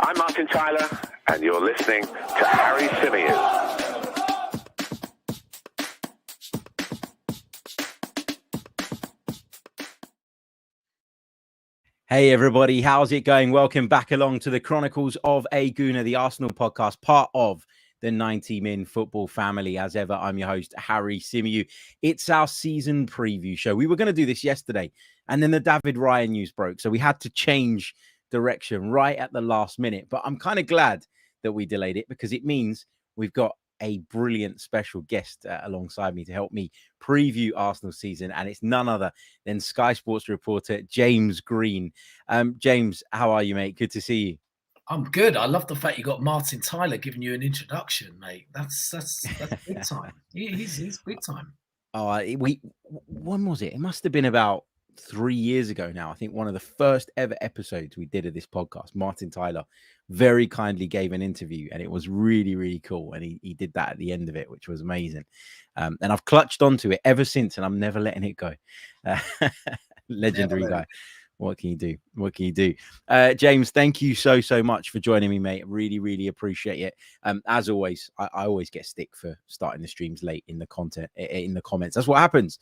I'm Martin Tyler, and you're listening to Harry Symeou. Hey everybody, how's it going? Welcome back along to the Chronicles of a Gooner, the Arsenal podcast, part of the 90-Min football family. As ever, I'm your host, Harry Symeou. It's our season preview show. We were going to do this yesterday, and then the David Raya news broke, so we had to change direction right at the last minute. But I'm kind of glad that we delayed it because it means we've got a brilliant special guest alongside me to help me preview Arsenal season, and it's none other than Sky Sports reporter James Green. James, how are you, mate? Good to see you. I'm good. I love the fact you got Martin Tyler giving you an introduction, mate. That's big time. He's big time. When was it? It must have been about 3 years ago now. I think one of the first ever episodes we did of this podcast, Martin Tyler very kindly gave an interview, and it was really, really cool. And he did that at the end of it, which was amazing. And I've clutched onto it ever since, and I'm never letting it go. Legendary guy. What can you do? What can you do? James, thank you so much for joining me, mate. Really, really appreciate it. As always, I always get stick for starting the streams late in the comments. That's what happens.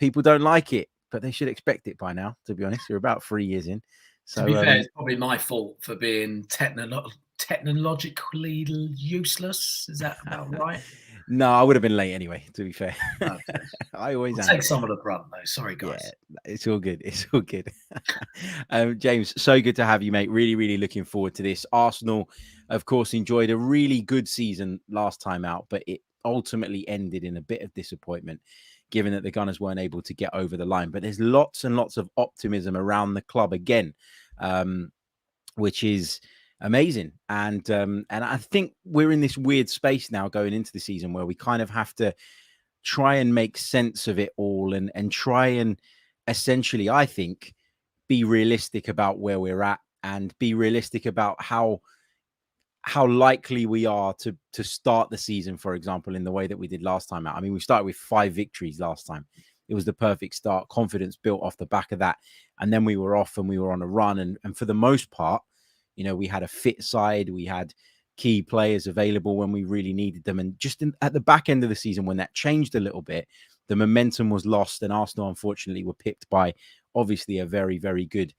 People don't like it, but they should expect it by now, to be honest. You're about 3 years in. So, to be fair, it's probably my fault for being technologically useless. Is that about right? No, I would have been late anyway, to be fair. Okay. I always take some of the brunt, though. Sorry, guys. Yeah, it's all good. It's all good. James, so good to have you, mate. Really, really looking forward to this. Arsenal, of course, enjoyed a really good season last time out, but it ultimately ended in a bit of disappointment, given that the Gunners weren't able to get over the line. But there's lots and lots of optimism around the club again, which is amazing. And I think we're in this weird space now going into the season where we kind of have to try and make sense of it all and try and essentially, I think, be realistic about where we're at and be realistic about how likely we are to start the season, for example, in the way that we did last time out. I mean, we started with 5 victories last time. It was the perfect start. Confidence built off the back of that. And then we were off and we were on a run. And for the most part, you know, we had a fit side. We had key players available when we really needed them. And just at the back end of the season, when that changed a little bit, the momentum was lost. And Arsenal, unfortunately, were pipped by obviously a very, very good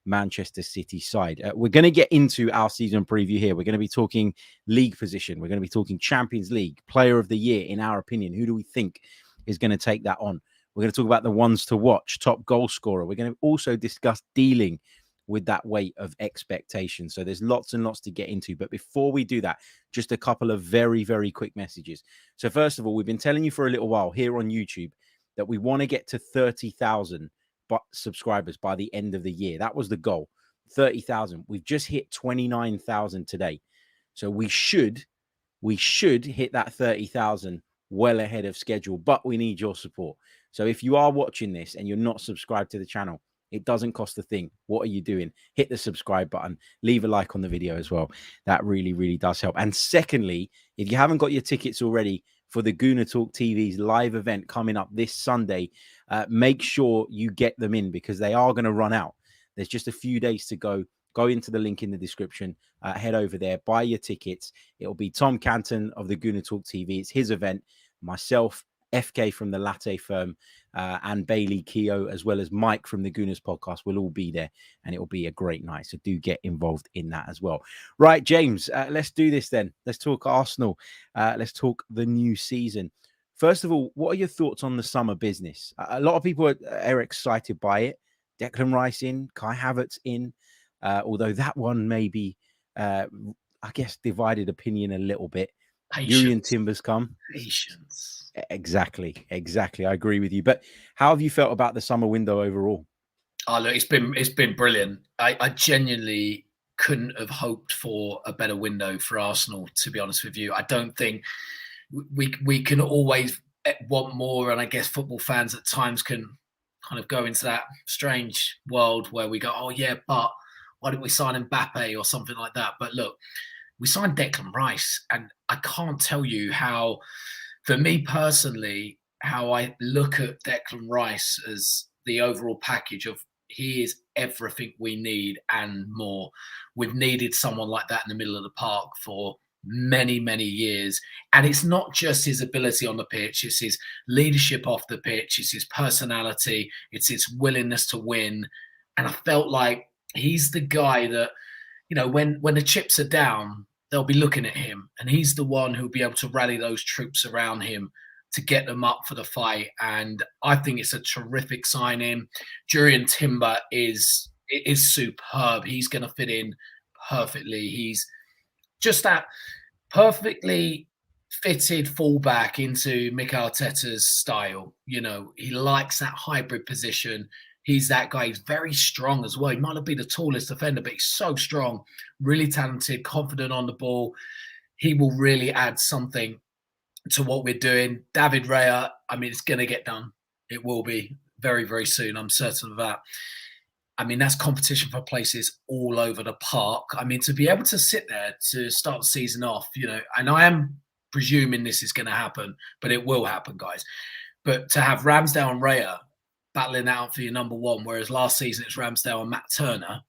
Manchester City side. We're going to get into our season preview here. We're going to be talking league position. We're going to be talking Champions League, player of the year, in our opinion. Who do we think is going to take that on? We're going to talk about the ones to watch, top goal scorer. We're going to also discuss dealing with that weight of expectation. So there's lots and lots to get into. But before we do that, just a couple of very, very quick messages. So first of all, we've been telling you for a little while here on YouTube that we want to get to 30,000 subscribers by the end of the year. That was the goal, 30,000. We've just hit 29,000 today. So we should hit that 30,000 well ahead of schedule, but we need your support. So if you are watching this and you're not subscribed to the channel, it doesn't cost a thing. What are you doing? Hit the subscribe button. Leave a like on the video as well. That really, really does help. And secondly, if you haven't got your tickets already for the Gooner Talk TV's live event coming up this Sunday, make sure you get them in because they are going to run out. There's just a few days to go. Go into the link in the description. Head over there. Buy your tickets. It'll be Tom Canton of the Gooner Talk TV. It's his event. Myself, FK from the Latte Firm, and Bailey Keogh, as well as Mike from the Gooners podcast, will all be there, and it will be a great night. So do get involved in that as well. Right, James, let's do this then. Let's talk Arsenal. Let's talk the new season. First of all, what are your thoughts on the summer business? A lot of people are excited by it. Declan Rice in, Kai Havertz in, although that one may be, I guess, divided opinion a little bit. Julian Timbers come. Patience. Exactly. I agree with you. But how have you felt about the summer window overall? Oh, look, it's been brilliant. I genuinely couldn't have hoped for a better window for Arsenal, to be honest with you. I don't think we can always want more, and I guess football fans at times can kind of go into that strange world where we go, oh yeah, but why didn't we sign Mbappe or something like that? But look, we signed Declan Rice, and I can't tell you how, for me personally, how I look at Declan Rice as the overall package of he is everything we need and more. We've needed someone like that in the middle of the park for many, many years. And it's not just his ability on the pitch, it's his leadership off the pitch, it's his personality, it's his willingness to win. And I felt like he's the guy that, you know, when the chips are down, they'll be looking at him. And he's the one who'll be able to rally those troops around him to get them up for the fight. And I think it's a terrific signing. Jurrien Timber is superb. He's going to fit in perfectly. He's just that perfectly fitted fullback into Mikel Arteta's style. You know, he likes that hybrid position. He's that guy. He's very strong as well. He might not be the tallest defender, but he's so strong, really talented, confident on the ball. He will really add something to what we're doing. David Raya, I mean, it's going to get done. It will be very, very soon. I'm certain of that. I mean, that's competition for places all over the park. I mean, to be able to sit there to start the season off, you know, and I am presuming this is going to happen, but it will happen, guys. But to have Ramsdale and Raya battling out for your number one, whereas last season it's Ramsdale and Matt Turner,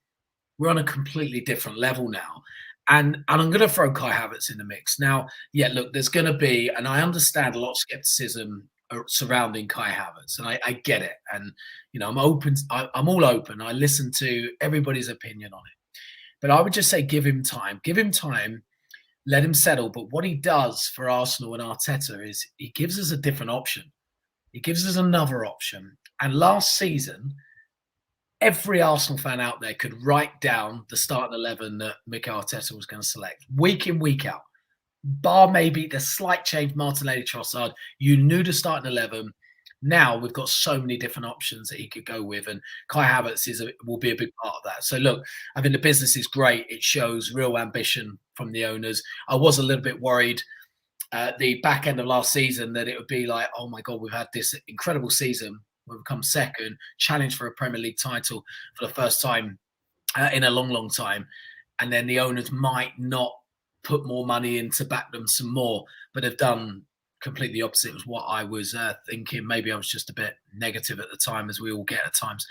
we're on a completely different level now. And I'm going to throw Kai Havertz in the mix. Now, yeah, look, there's going to be, and I understand a lot of skepticism surrounding Kai Havertz, and I get it. And, you know, I'm open. I'm all open. I listen to everybody's opinion on it. But I would just say give him time. Give him time. Let him settle. But what he does for Arsenal and Arteta is he gives us a different option. He gives us another option. And last season, every Arsenal fan out there could write down the starting 11 that Mikel Arteta was going to select week in, week out. Bar maybe the slight change, Martinelli, Trossard. You knew the starting 11. Now we've got so many different options that he could go with, and Kai Havertz will be a big part of that. So look, I think the business is great. It shows real ambition from the owners. I was a little bit worried at the back end of last season that it would be like, oh my God, we've had this incredible season. We've come second, challenge for a Premier League title for the first time in a long, long time. And then the owners might not put more money in to back them some more, but have done completely opposite. It was what I was thinking. Maybe I was just a bit negative at the time, as we all get at times.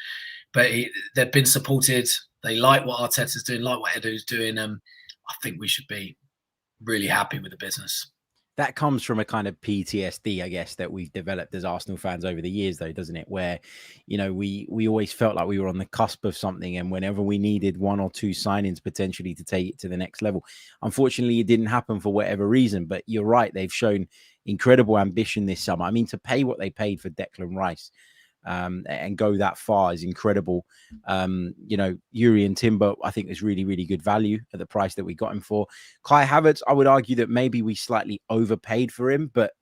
But they've been supported. They like what Arteta's doing, like what Edu's doing. I think we should be really happy with the business. That comes from a kind of PTSD, I guess, that we've developed as Arsenal fans over the years, though, doesn't it? Where, you know, we always felt like we were on the cusp of something, and whenever we needed one or two signings potentially to take it to the next level, unfortunately, it didn't happen for whatever reason. But you're right; they've shown incredible ambition this summer. I mean, to pay what they paid for Declan Rice and go that far is incredible. You know, Jurrien Timber, I think, is really, really good value at the price that we got him for. Kai Havertz, I would argue that maybe we slightly overpaid for him, but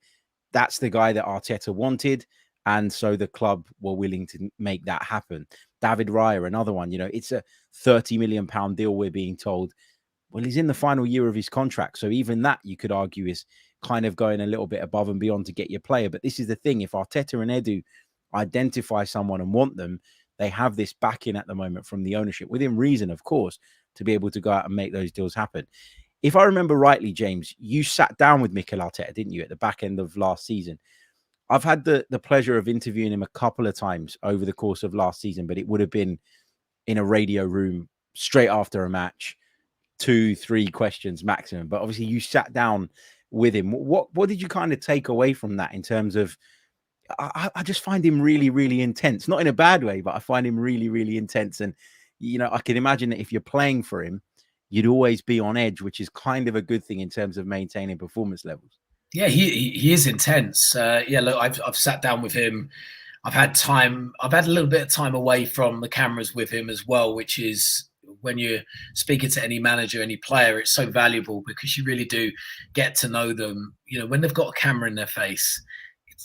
that's the guy that Arteta wanted. And so the club were willing to make that happen. David Raya, another one, you know, it's a £30 million deal, we're being told. Well, he's in the final year of his contract. So even that, you could argue, is kind of going a little bit above and beyond to get your player. But this is the thing. If Arteta and Edu identify someone and want them, they have this backing at the moment from the ownership, within reason, of course, to be able to go out and make those deals happen. If I remember rightly, James, you sat down with Mikel Arteta, didn't you, at the back end of last season? I've had the pleasure of interviewing him a couple of times over the course of last season, but it would have been in a radio room straight after a match, 2-3 questions maximum. But obviously you sat down with him. What did you kind of take away from that in terms of, I just find him really, really intense, not in a bad way, but I find him really, really intense. And, you know, I can imagine that if you're playing for him, you'd always be on edge, which is kind of a good thing in terms of maintaining performance levels. Yeah, he is intense. Yeah, look, I've sat down with him. I've had a little bit of time away from the cameras with him as well, which is, when you're speaking to any manager, any player, it's so valuable because you really do get to know them. You know, when they've got a camera in their face,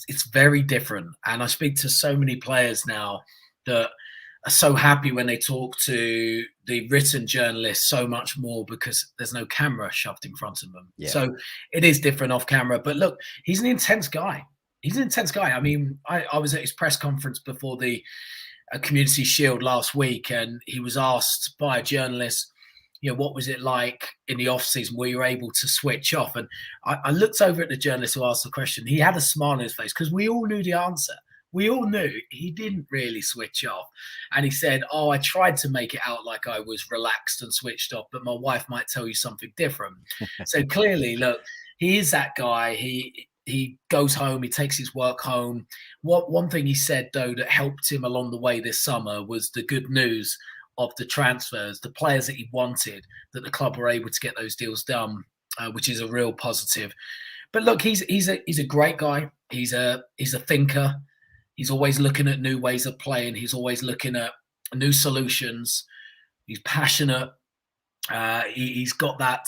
it's very different. And I speak to so many players now that are so happy when they talk to the written journalists so much more because there's no camera shoved in front of them. Yeah. So it is different off camera. But look, he's an intense guy. I mean, I was at his press conference before the Community Shield last week, and he was asked by a journalist, you know, what was it like in the off season? Were you able to switch off? And I looked over at the journalist who asked the question. He had a smile on his face because we all knew the answer. we all knew he didn't really switch off. And he said, "Oh, I tried to make it out like I was relaxed and switched off, but my wife might tell you something different." So clearly, look, he is that guy. He goes home, he takes his work home. One thing he said, though, that helped him along the way this summer was the good news of the transfers, the players that he wanted, that the club were able to get those deals done, which is a real positive. But look, he's a great guy. He's a thinker. He's always looking at new ways of playing. He's always looking at new solutions. He's passionate. He's got that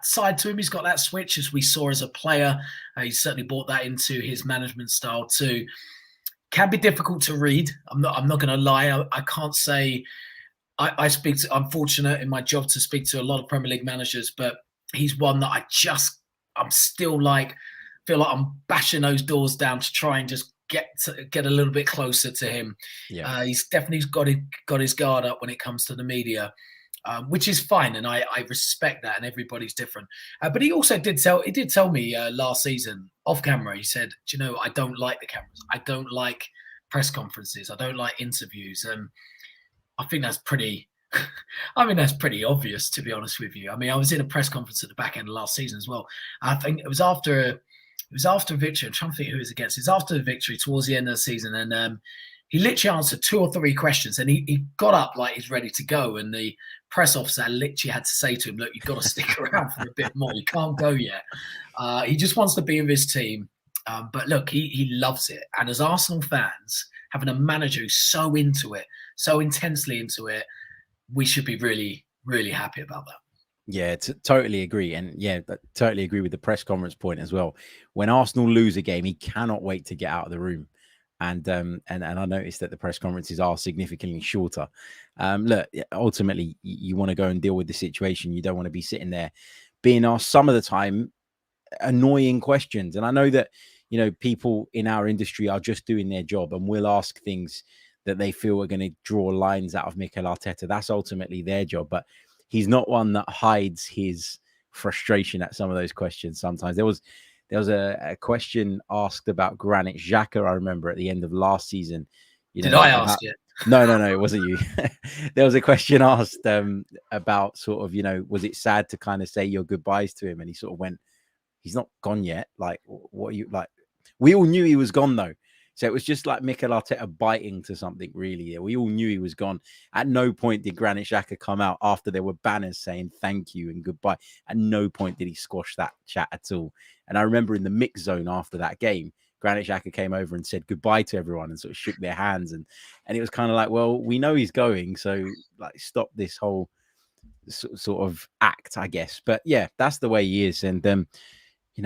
side to him. He's got that switch, as we saw as a player. He's certainly brought that into his management style too. Can be difficult to read. I'm not going to lie. I can't say. I'm fortunate in my job to speak to a lot of Premier League managers, but he's one that I'm still feel like I'm bashing those doors down to try and just get a little bit closer to him. Yeah. He's definitely got his guard up when it comes to the media. Which is fine, and I respect that, and everybody's different. But he also did tell me last season off camera. He said, "Do you know, I don't like the cameras. I don't like press conferences. I don't like interviews." And I think that's pretty. That's pretty obvious, to be honest with you. I mean, I was in a press conference at the back end of last season as well. I think it was after a victory. I'm trying to think who it was against. It was after the victory, towards the end of the season, and he literally answered 2 or 3 questions, and he got up like he's ready to go. And the press officer literally had to say to him, "Look, you've got to stick around for a bit more. You can't go yet." He just wants to be with his team. But look, he loves it. And as Arsenal fans, having a manager who's so into it, so intensely into it, we should be really, really happy about that. Yeah, totally agree. And yeah, totally agree with the press conference point as well. When Arsenal lose a game, he cannot wait to get out of the room. And I noticed that the press conferences are significantly shorter. Look, ultimately, you want to go and deal with the situation. You don't want to be sitting there being asked some of the time annoying questions. And I know that, people in our industry are just doing their job and will ask things that they feel are going to draw lines out of Mikel Arteta. That's ultimately their job. But he's not one that hides his frustration at some of those questions. Sometimes there was a question asked about Granit Xhaka, I remember, at the end of last season. Did I ask it? No, it wasn't you. There was a question asked about sort of, was it sad to kind of say your goodbyes to him? And he sort of went, "He's not gone yet. Like, what are you like?" We all knew he was gone, though. So it was just like Mikel Arteta biting to something, really. We all knew he was gone. At no point did Granit Xhaka come out after there were banners saying thank you and goodbye. At no point did he squash that chat at all. And I remember in the mix zone after that game, Granit Xhaka came over and said goodbye to everyone and sort of shook their hands. And it was kind of like, well, we know he's going, so like stop this whole sort of act, I guess. But yeah, that's the way he is. And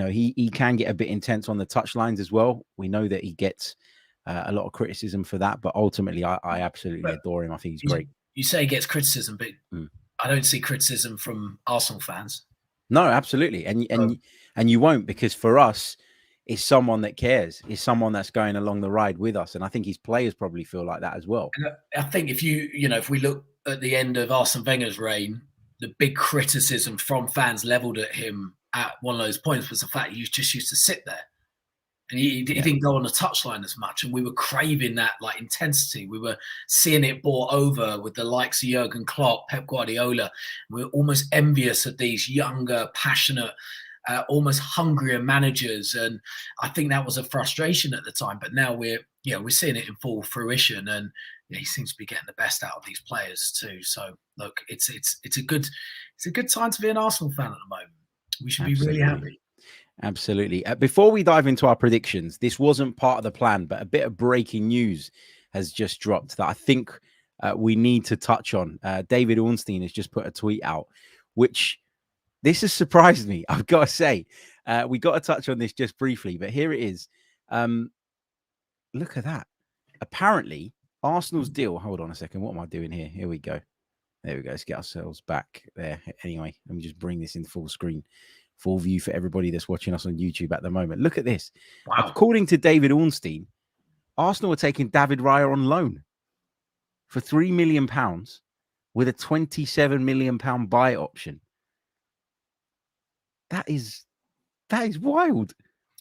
he can get a bit intense on the touchlines as well. We know that he gets a lot of criticism for that, but ultimately, I absolutely adore him. I think he's great. You say he gets criticism, but I don't see criticism from Arsenal fans. No, absolutely, and you won't, because for us, it's someone that cares. It's someone that's going along the ride with us, and I think his players probably feel like that as well. And I think if we look at the end of Arsene Wenger's reign, the big criticism from fans leveled at him at one of those points was the fact he just used to sit there. And he didn't go on the touchline as much. And we were craving that intensity. We were seeing it brought over with the likes of Jurgen Klopp, Pep Guardiola. We were almost envious of these younger, passionate, almost hungrier managers. And I think that was a frustration at the time. But now we're seeing it in full fruition. And he seems to be getting the best out of these players too. So look, it's a good time to be an Arsenal fan at the moment. We should be really happy. Absolutely. Before we dive into our predictions, this wasn't part of the plan, but a bit of breaking news has just dropped that I think we need to touch on. David Ornstein has just put a tweet out, which this has surprised me, I've got to say. We got to touch on this just briefly, but here it is. Look at that. Apparently, Arsenal's deal. Hold on a second. What am I doing here? Here we go. There we go. Let's get ourselves back there. Anyway, let me just bring this in full screen. Full view for everybody that's watching us on YouTube at the moment. Look at this. Wow. According to David Ornstein, Arsenal are taking David Raya on loan for £3 million with a £27 million buy option. That is wild.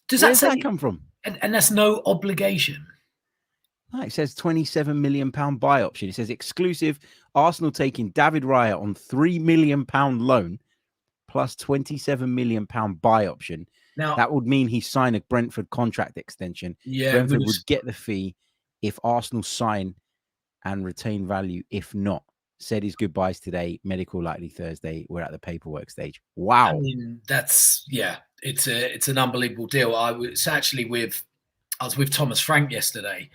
Does Where's that come from? And that's no obligation. No, it says £27 million buy option. It says exclusive Arsenal taking David Raya on £3 million loan plus £27 million buy option. Now, That would mean he signed a Brentford contract extension. yeah, Brentford would get the fee if Arsenal sign and retain value. If not, said his goodbyes today. Medical likely Thursday. We're at the paperwork stage. Wow. I mean, it's an unbelievable deal. I was with Thomas Frank yesterday,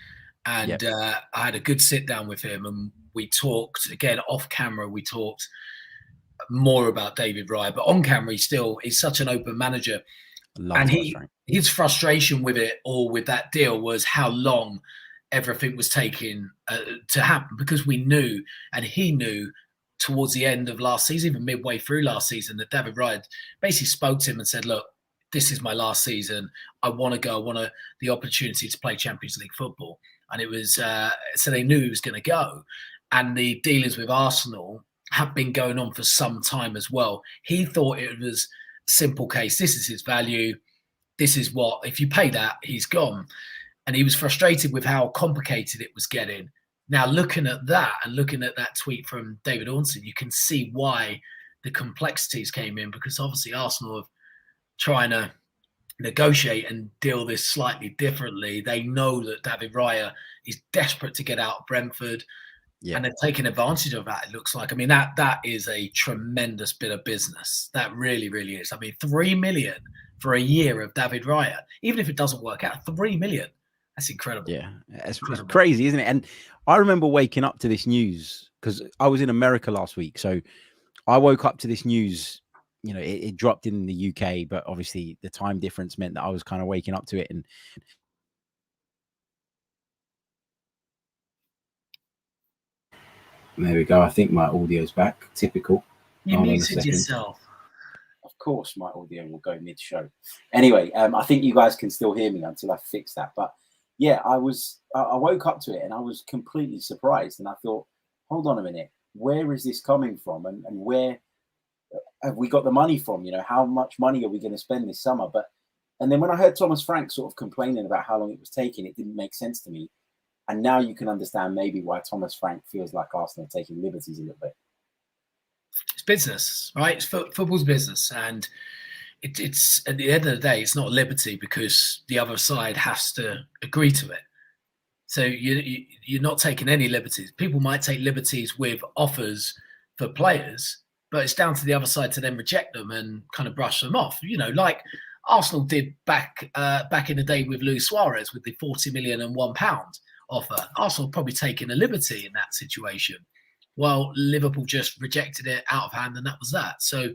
and I had a good sit down with him, and we talked again off camera. We talked more about David Raya, but on camera, he's such an open manager. And his frustration with it, or with that deal, was how long everything was taking to happen, because we knew, and he knew towards the end of last season, even midway through last season, that David Raya basically spoke to him and said, look, this is my last season. I want to go. I want the opportunity to play Champions League football. And it was, so they knew he was going to go. And the dealings with Arsenal have been going on for some time as well. He thought it was a simple case. This is his value. This is what, if you pay that, he's gone. And he was frustrated with how complicated it was getting. Now, looking at that and looking at that tweet from David Ornstein, you can see why the complexities came in, because obviously Arsenal have trying to negotiate and deal this slightly differently. They know that David Raya is desperate to get out of Brentford, and they're taking advantage of that, it looks like. I mean, that is a tremendous bit of business. That really, really is. I mean, 3 million for a year of David Raya, even if it doesn't work out, 3 million. That's incredible. Yeah, it's crazy, isn't it? And I remember waking up to this news because I was in America last week. So I woke up to this news, you know, it dropped in the UK, but obviously the time difference meant that I was kind of waking up to it. And there we go. I think my audio's back. Typical. You muted yourself. Of course, my audio will go mid-show. Anyway, I think you guys can still hear me until I fix that. But yeah, I woke up to it and I was completely surprised. And I thought, hold on a minute, where is this coming from? And where have we got the money from? You know, how much money are we going to spend this summer? And then when I heard Thomas Frank sort of complaining about how long it was taking, it didn't make sense to me. And now you can understand maybe why Thomas Frank feels like Arsenal are taking liberties a little bit. It's business, right? It's football's business. And it's at the end of the day, it's not a liberty because the other side has to agree to it. So you're not taking any liberties. People might take liberties with offers for players, but it's down to the other side to then reject them and kind of brush them off. You know, like Arsenal did back in the day with Luis Suarez with the £40 million and £1 offer. Arsenal probably taking a liberty in that situation. Well, Liverpool just rejected it out of hand, and that was that. So,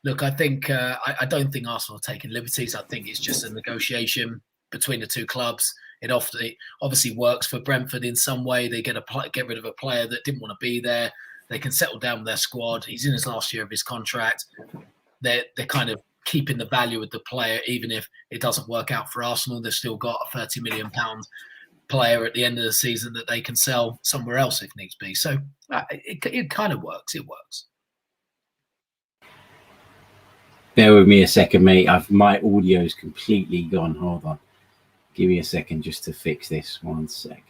look, I think I don't think Arsenal are taking liberties. I think it's just a negotiation between the two clubs. It obviously works for Brentford in some way. They get rid of a player that didn't want to be there. They can settle down with their squad. He's in his last year of his contract. They're kind of keeping the value of the player, even if it doesn't work out for Arsenal. They've still got a £30 million player at the end of the season that they can sell somewhere else if needs be. So it kind of works. It works. Bear with me a second, mate. My audio's completely gone. Hold on. Give me a second just to fix this. 1 sec.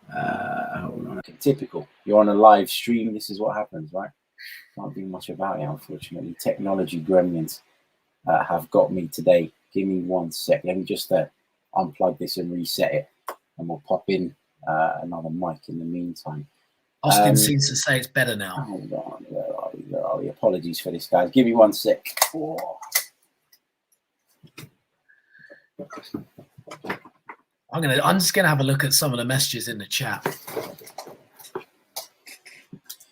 Hold on. Okay, typical. You're on a live stream. This is what happens, right? Can't do much about it, unfortunately. Technology gremlins have got me today. Give me 1 sec. Let me just unplug this and reset it, and we'll pop in another mic in the meantime. Austin seems to say it's better now. Hold on. Where are we? Apologies for this, guys. Give me 1 sec. Oh. I'm just gonna have a look at some of the messages in the chat.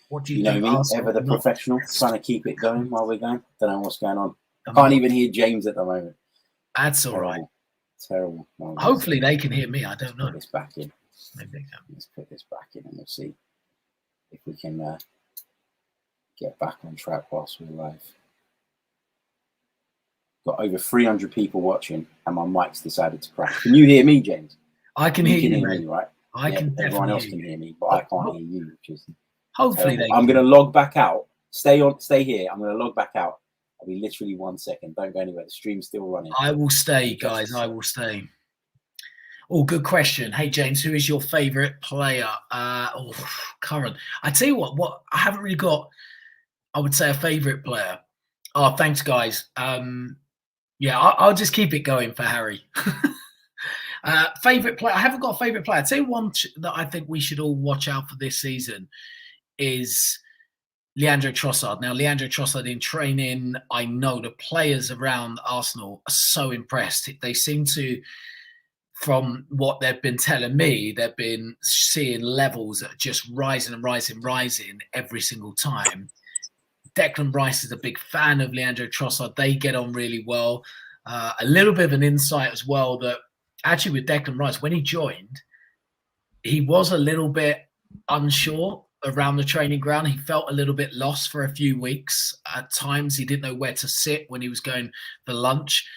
What do you know think, me? Arsenal? Ever the professional, trying to keep it going while we're going. Don't know what's going on. Can't even hear James at the moment. That's all right. Terrible. No, hopefully they can hear me. I don't know. Put this back in. Maybe they can. Let's put this back in and we'll see if we can get back on track whilst we're live. Got over 300 people watching and my mic's decided to crash. Can you hear me, James? I can hear you, me, right? I can definitely everyone else can hear me, but I can't hear you, which is hopefully terrible. I'm going to log back out. Stay here. I'm going to log back out. I'll be literally 1 second. Don't go anywhere. The stream's still running. I will stay, guys. I will stay. Oh, good question. Hey, James, who is your favourite player? Current. I tell you what I haven't really got, I would say, a favourite player. Oh, thanks, guys. Yeah, I'll just keep it going for Harry. Favourite player? I haven't got a favourite player. I'd say one that I think we should all watch out for this season is Leandro Trossard. Now, Leandro Trossard in training, I know the players around Arsenal are so impressed. They seem to, from what they've been telling me, they've been seeing levels that are just rising and rising every single time. Declan Rice is a big fan of Leandro Trossard. They get on really well. A little bit of an insight as well that actually with Declan Rice, when he joined, he was a little bit unsure around the training ground. He felt a little bit lost for a few weeks. At times, he didn't know where to sit when he was going for lunch.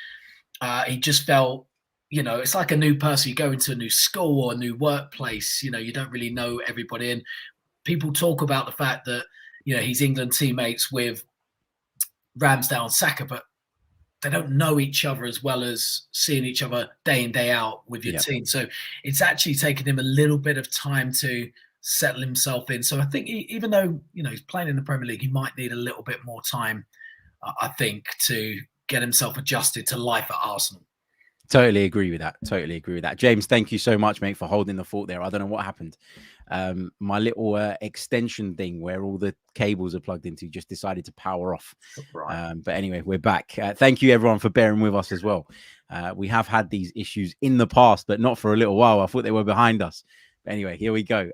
He just felt, it's like a new person. You go into a new school or a new workplace, you don't really know everybody. And people talk about the fact that, he's England teammates with Ramsdale and Saka, but they don't know each other as well as seeing each other day in, day out with your team. So it's actually taken him a little bit of time to settle himself in. So I think even though, he's playing in the Premier League, he might need a little bit more time, I think, to get himself adjusted to life at Arsenal. Totally agree with that. James, thank you so much, mate, for holding the fort there. I don't know what happened. My little extension thing where all the cables are plugged into just decided to power off. Right. But anyway, we're back. Thank you, everyone, for bearing with us as well. We have had these issues in the past, but not for a little while. I thought they were behind us. But anyway, here we go.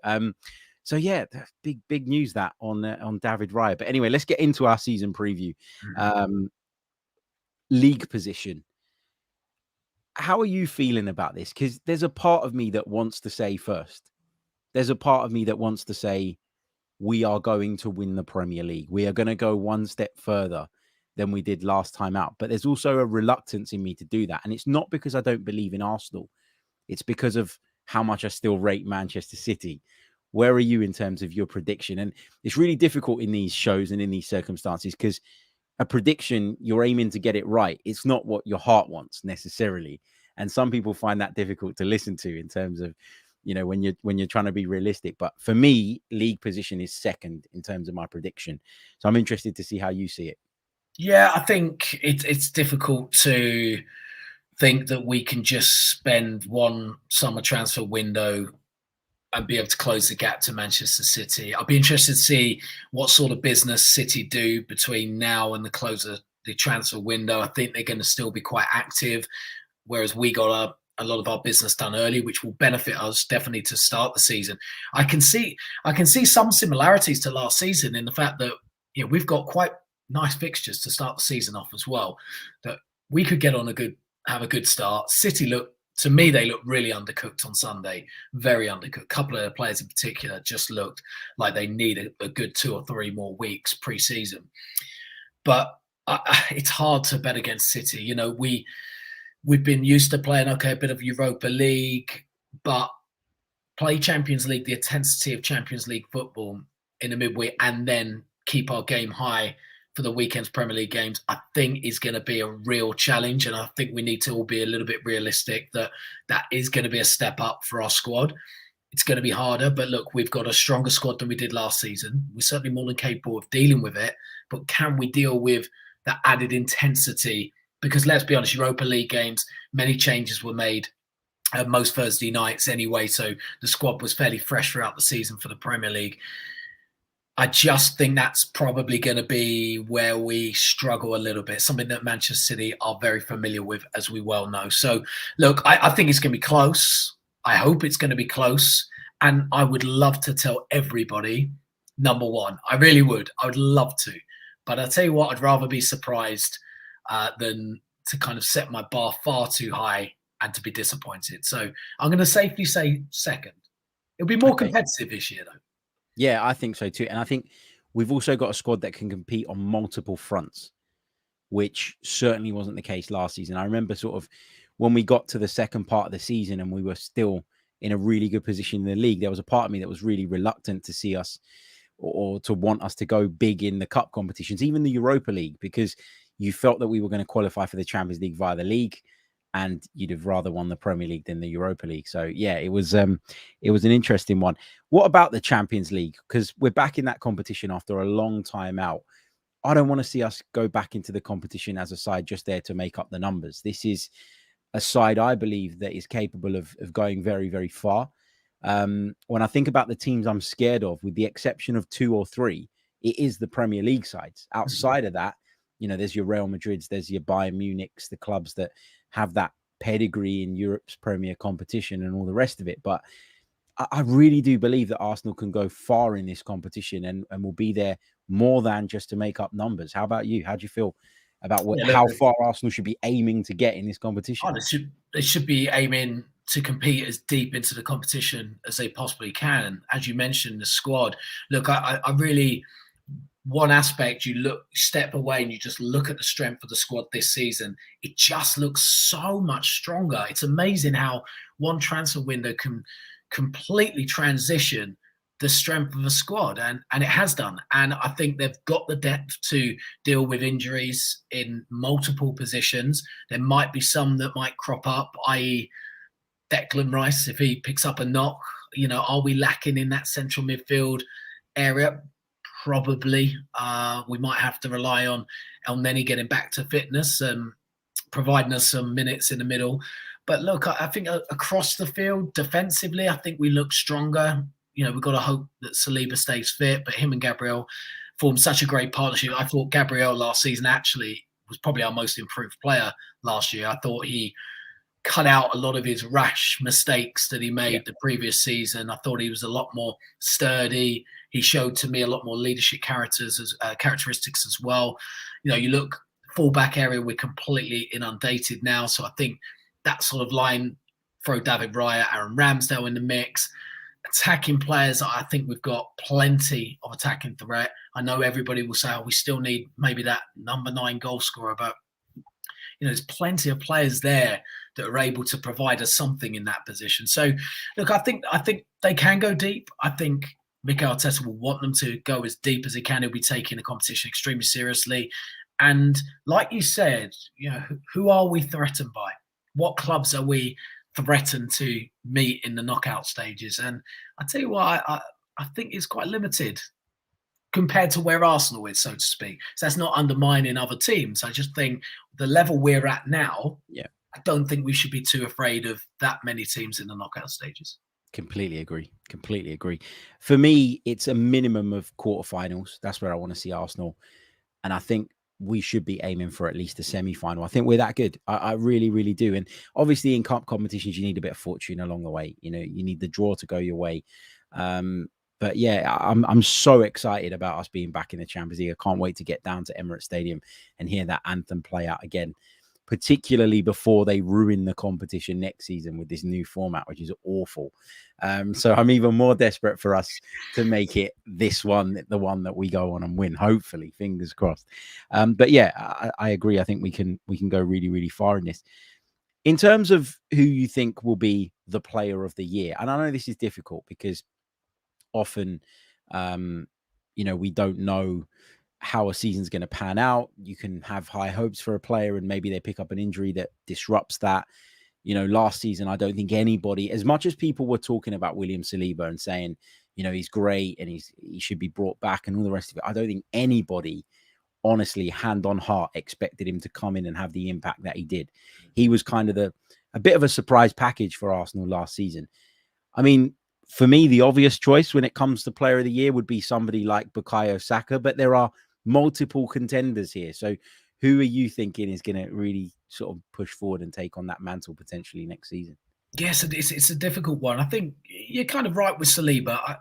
So yeah, big news that on David Raya. But anyway, let's get into our season preview. League position. How are you feeling about this? Because there's a part of me that wants to say first. There's a part of me that wants to say we are going to win the Premier League. We are going to go one step further than we did last time out. But there's also a reluctance in me to do that. And it's not because I don't believe in Arsenal. It's because of how much I still rate Manchester City. Where are you in terms of your prediction? And it's really difficult in these shows and in these circumstances because a prediction, you're aiming to get it right. It's not what your heart wants necessarily. And some people find that difficult to listen to in terms of, when you're trying to be realistic. But for me, league position is second in terms of my prediction. So I'm interested to see how you see it. Yeah, I think it's difficult to think that we can just spend one summer transfer window and be able to close the gap to Manchester City. I'll be interested to see what sort of business City do between now and the close of the transfer window. I think they're going to still be quite active, whereas we got a lot of our business done early, which will benefit us definitely to start the season. I can see some similarities to last season in the fact that we've got quite nice fixtures to start the season off as well. That we could get on have a good start. City to me, they look really undercooked on Sunday, very undercooked. A couple of the players in particular just looked like they need a good 2 or 3 more weeks pre-season. But it's hard to bet against City. We've been used to playing, a bit of Europa League, but play Champions League, the intensity of Champions League football in the midweek, and then keep our game high for the weekend's Premier League games, I think is going to be a real challenge. And I think we need to all be a little bit realistic that is going to be a step up for our squad. It's going to be harder, but look, we've got a stronger squad than we did last season. We're certainly more than capable of dealing with it, but can we deal with that added intensity? Because let's be honest, Europa League games, many changes were made most Thursday nights anyway, so the squad was fairly fresh throughout the season for the Premier League. I just think that's probably going to be where we struggle a little bit, something that Manchester City are very familiar with, as we well know. So, look, I think it's going to be close. I hope it's going to be close. And I would love to tell everybody, number one. I really would. I would love to. But I'll tell you what, I'd rather be surprised than to kind of set my bar far too high and to be disappointed. So I'm going to safely say second. It'll be more competitive this year, though. Yeah, I think so too. And I think we've also got a squad that can compete on multiple fronts, which certainly wasn't the case last season. I remember sort of when we got to the second part of the season and we were still in a really good position in the league, there was a part of me that was really reluctant to see us or to want us to go big in the cup competitions, even the Europa League, because you felt that we were going to qualify for the Champions League via the league. and you'd have rather won the Premier League than the Europa League. So yeah, it was an interesting one. What about the Champions League? Because we're back in that competition after a long time out. I don't want to see us go back into the competition as a side just there to make up the numbers. This is a side I believe that is capable of going very, very far. When I think about the teams I'm scared of, with the exception of 2 or 3, it is the Premier League sides. Outside of that, there's your Real Madrids, there's your Bayern Munichs, the clubs that have that pedigree in Europe's premier competition and all the rest of it. But I really do believe that Arsenal can go far in this competition and will be there more than just to make up numbers. How about you? How do you feel about how far Arsenal should be aiming to get in this competition? They should be aiming to compete as deep into the competition as they possibly can. As you mentioned, the squad. Look, I really, one aspect, you step away and you just look at the strength of the squad this season. It just looks so much stronger. It's amazing how one transfer window can completely transition the strength of the squad, and it has done. And I think they've got the depth to deal with injuries in multiple positions. There might be some that might crop up, i.e. Declan Rice, if he picks up a knock. Are we lacking in that central midfield area? Probably. We might have to rely on El Neni getting back to fitness and providing us some minutes in the middle. But look, I think across the field, defensively, I think we look stronger. We've got to hope that Saliba stays fit, but him and Gabriel formed such a great partnership. I thought Gabriel last season actually was probably our most improved player last year. I thought he cut out a lot of his rash mistakes that he made the previous season. I thought he was a lot more sturdy. He showed to me a lot more leadership characteristics as well. You look fullback area, we're completely inundated now. So I think that sort of line, throw David Raya, Aaron Ramsdale in the mix. Attacking players, I think we've got plenty of attacking threat. I know everybody will say, we still need maybe that number 9 goal scorer, but there's plenty of players there that are able to provide us something in that position. So, look, I think they can go deep. I think Mikel Arteta will want them to go as deep as he can. He'll be taking the competition extremely seriously. And like you said, who are we threatened by? What clubs are we threatened to meet in the knockout stages? And I tell you what, I think it's quite limited compared to where Arsenal is, so to speak. So that's not undermining other teams. I just think the level we're at now, I don't think we should be too afraid of that many teams in the knockout stages. Completely agree. For me, it's a minimum of quarterfinals. That's where I want to see Arsenal. And I think we should be aiming for at least a semi-final. I think we're that good. I really, really do. And obviously in cup competitions, you need a bit of fortune along the way. You need the draw to go your way. But yeah, I'm so excited about us being back in the Champions League. I can't wait to get down to Emirates Stadium and hear that anthem play out again, particularly before they ruin the competition next season with this new format, which is awful. So I'm even more desperate for us to make it this one, the one that we go on and win, hopefully, fingers crossed. But yeah, I agree. I think we can go really, really far in this. In terms of who you think will be the player of the year, and I know this is difficult because often, we don't know how a season's going to pan out. You can have high hopes for a player and maybe they pick up an injury that disrupts that. Last season, I don't think anybody, as much as people were talking about William Saliba and saying, he's great and he should be brought back and all the rest of it, I don't think anybody, honestly, hand on heart, expected him to come in and have the impact that he did. He was kind of a bit of a surprise package for Arsenal last season. I mean, for me, the obvious choice when it comes to player of the year would be somebody like Bukayo Saka, but there are multiple contenders here. So who are you thinking is going to really sort of push forward and take on that mantle potentially next season? Yes, it's a difficult one. I think you're kind of right with Saliba.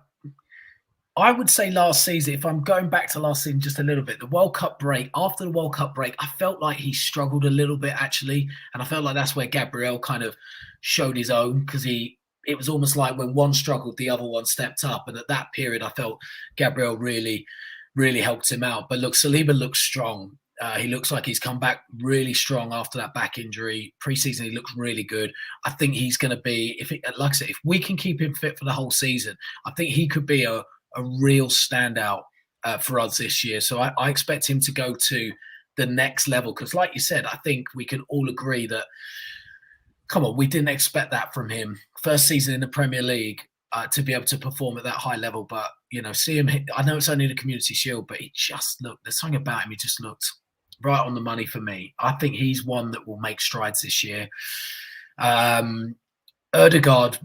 I would say last season, if I'm going back to last season just a little bit, the World Cup break, after the World Cup break, I felt like he struggled a little bit, actually. And I felt like that's where Gabriel kind of showed his own, because it was almost like when one struggled, the other one stepped up. And at that period, I felt Gabriel really, really helped him out. But look, Saliba looks strong. He looks like he's come back really strong after that back injury. Pre-season, he looks really good. I think he's going to be, like I said, if we can keep him fit for the whole season, I think he could be a real standout for us this year. So I expect him to go to the next level. Because like you said, I think we can all agree that come on, we didn't expect that from him. First season in the Premier League to be able to perform at that high level. But, see him hit, I know it's only the Community Shield, but he just looked, there's something about him, he just looked right on the money for me. I think he's one that will make strides this year. Ødegaard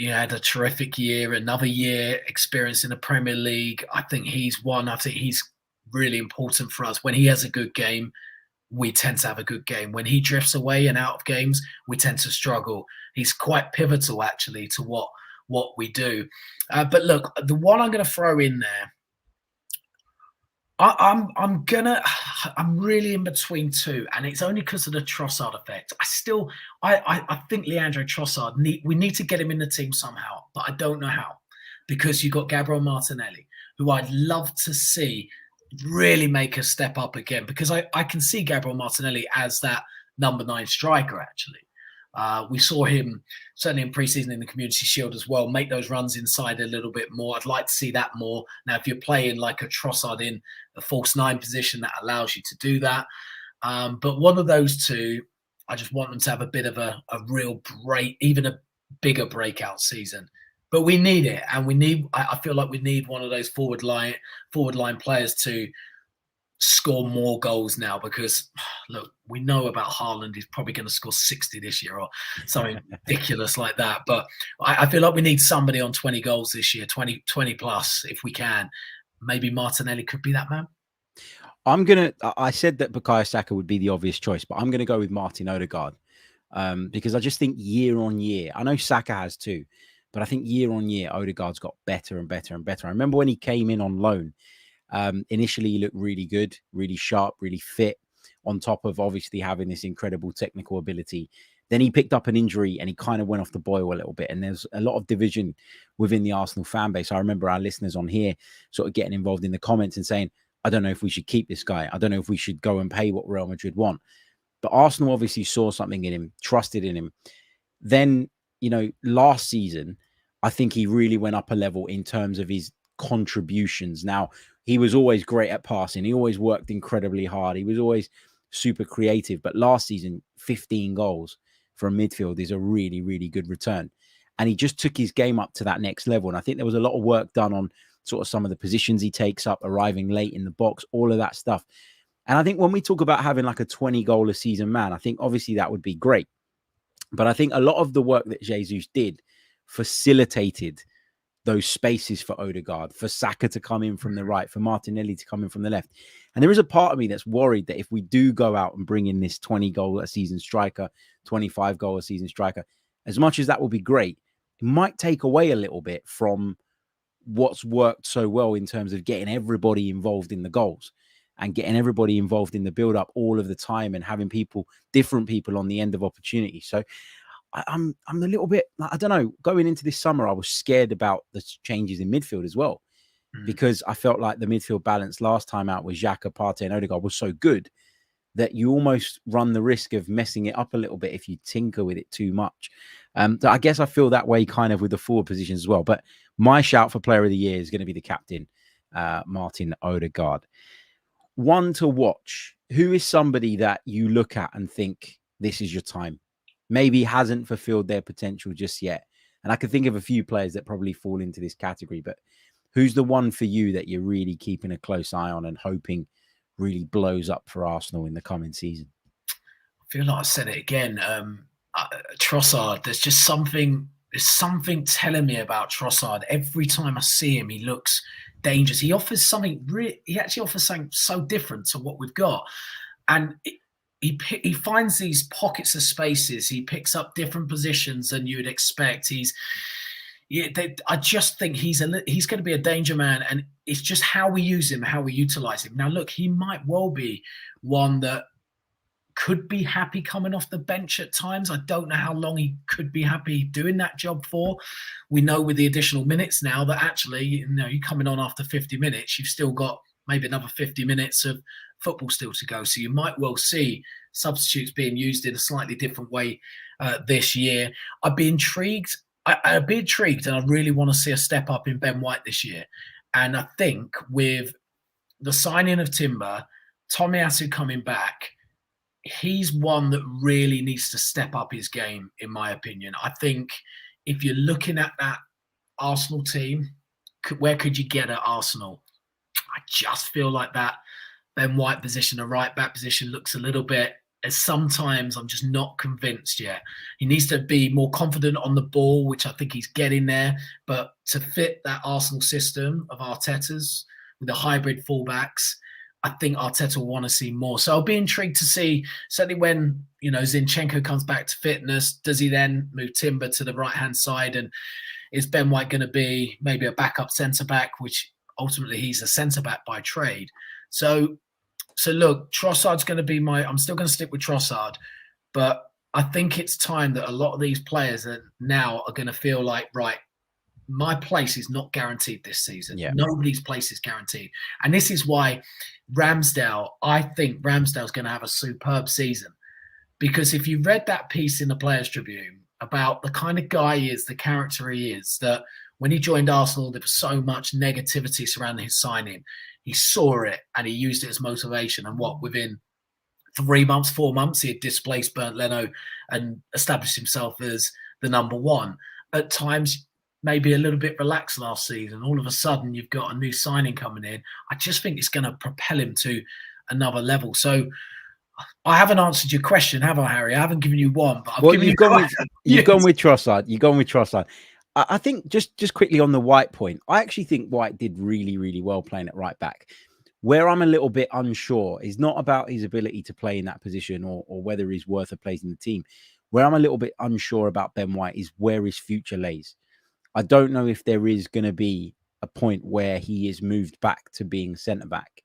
had a terrific year, another year experience in the Premier League. I think he's one. I think he's really important for us. When he has a good game, we tend to have a good game. When he drifts away and out of games, we tend to struggle. He's quite pivotal, actually, to what we do. But look, the one I'm going to throw in there, I'm really in between two, and it's only because of the Trossard effect. I think Leandro Trossard, we need to get him in the team somehow, but I don't know how, because you've got Gabriel Martinelli, who I'd love to see really make a step up again, because I can see Gabriel Martinelli as that number 9 striker, actually. We saw him certainly in pre-season in the Community Shield as well, make those runs inside a little bit more. I'd like to see that more. Now, if you're playing like a Trossard in a false 9 position, that allows you to do that. But one of those two, I just want them to have a bit of a real break, even a bigger breakout season. But we need it, and I feel like we need one of those forward line players to score more goals now, because look, we know about Haaland. He's probably going to score 60 this year or something ridiculous like that. But I feel like we need somebody on 20 goals this year, 20 plus, if we can. Maybe Martinelli could be that man. I said that Bukayo Saka would be the obvious choice, but I'm going to go with Martin Ødegaard, because I just think year on year, I know Saka has too, but I think year on year, Ødegaard's got better and better and better. I remember when he came in on loan, initially he looked really good, really sharp, really fit, on top of obviously having this incredible technical ability. Then he picked up an injury and he kind of went off the boil a little bit. And there's a lot of division within the Arsenal fan base. I remember our listeners on here sort of getting involved in the comments and saying, I don't know if we should keep this guy. I don't know if we should go and pay what Real Madrid want. But Arsenal obviously saw something in him, trusted in him. Then, last season, I think he really went up a level in terms of his contributions. Now, he was always great at passing. He always worked incredibly hard. He was always super creative. But last season, 15 goals from midfield is a really, really good return. And he just took his game up to that next level. And I think there was a lot of work done on sort of some of the positions he takes up, arriving late in the box, all of that stuff. And I think when we talk about having like a 20 goal a season man, I think obviously that would be great. But I think a lot of the work that Jesus did facilitated those spaces for Ødegaard, for Saka to come in from the right, for Martinelli to come in from the left. And there is a part of me that's worried that if we do go out and bring in this 20 goal a season striker, 25 goal a season striker, as much as that will be great, it might take away a little bit from what's worked so well in terms of getting everybody involved in the goals and getting everybody involved in the build-up all of the time and having different people on the end of opportunity. So I'm a little bit, I don't know, going into this summer, I was scared about the changes in midfield as well, because I felt like the midfield balance last time out with Xhaka, Partey and Ødegaard was so good that you almost run the risk of messing it up a little bit if you tinker with it too much. So I guess I feel that way kind of with the forward positions as well. But my shout for player of the year is going to be the captain, Martin Ødegaard. One to watch. Who is somebody that you look at and think this is your time? Maybe hasn't fulfilled their potential just yet. And I can think of a few players that probably fall into this category, but who's the one for you that you're really keeping a close eye on and hoping really blows up for Arsenal in the coming season? I feel like I said it again. Trossard, there's something telling me about Trossard. Every time I see him, he looks dangerous. He offers something he actually offers something so different to what we've got. And he finds these pockets of spaces. He picks up different positions than you would expect. I just think he's going to be a danger man, and it's just how we use him, how we utilize him. Now, look, he might well be one that could be happy coming off the bench at times. I don't know how long he could be happy doing that job for. We know with the additional minutes now that actually, you're coming on after 50 minutes, you've still got maybe another 50 minutes of football still to go. So you might well see substitutes being used in a slightly different way this year. I'd be intrigued. I'd be intrigued, and I really want to see a step up in Ben White this year. And I think with the signing of Timber, Tomiyasu coming back, he's one that really needs to step up his game, in my opinion. I think if you're looking at that Arsenal team, where could you get at Arsenal? I just feel like that Ben White position, the right back position, looks a little bit. As sometimes I'm just not convinced yet. He needs to be more confident on the ball, which I think he's getting there. But to fit that Arsenal system of Arteta's with the hybrid fullbacks, I think Arteta will want to see more. So I'll be intrigued to see, certainly when, Zinchenko comes back to fitness, does he then move Timber to the right-hand side? And is Ben White going to be maybe a backup centre-back, which ultimately he's a centre-back by trade? So look, Trossard's going to be I'm still going to stick with Trossard, but I think it's time that a lot of these players are now are going to feel like, right, my place is not guaranteed this season. Yeah. Nobody's place is guaranteed. And this is why I think Ramsdale's going to have a superb season. Because if you read that piece in the Players' Tribune about the kind of guy he is, the character he is, that when he joined Arsenal, there was so much negativity surrounding his signing. He saw it and he used it as motivation. And within 3 months, 4 months, he had displaced Bernd Leno and established himself as the number one. At times, maybe a little bit relaxed last season. All of a sudden, you've got a new signing coming in. I just think it's going to propel him to another level. So I haven't answered your question, have I, Harry? I haven't given you one, but you've gone with Trossard. You've gone with Trossard. I think just quickly on the White point, I actually think White did really, really well playing at right back. Where I'm a little bit unsure is not about his ability to play in that position or whether he's worth a place in the team. Where I'm a little bit unsure about Ben White is where his future lays. I don't know if there is going to be a point where he is moved back to being centre-back.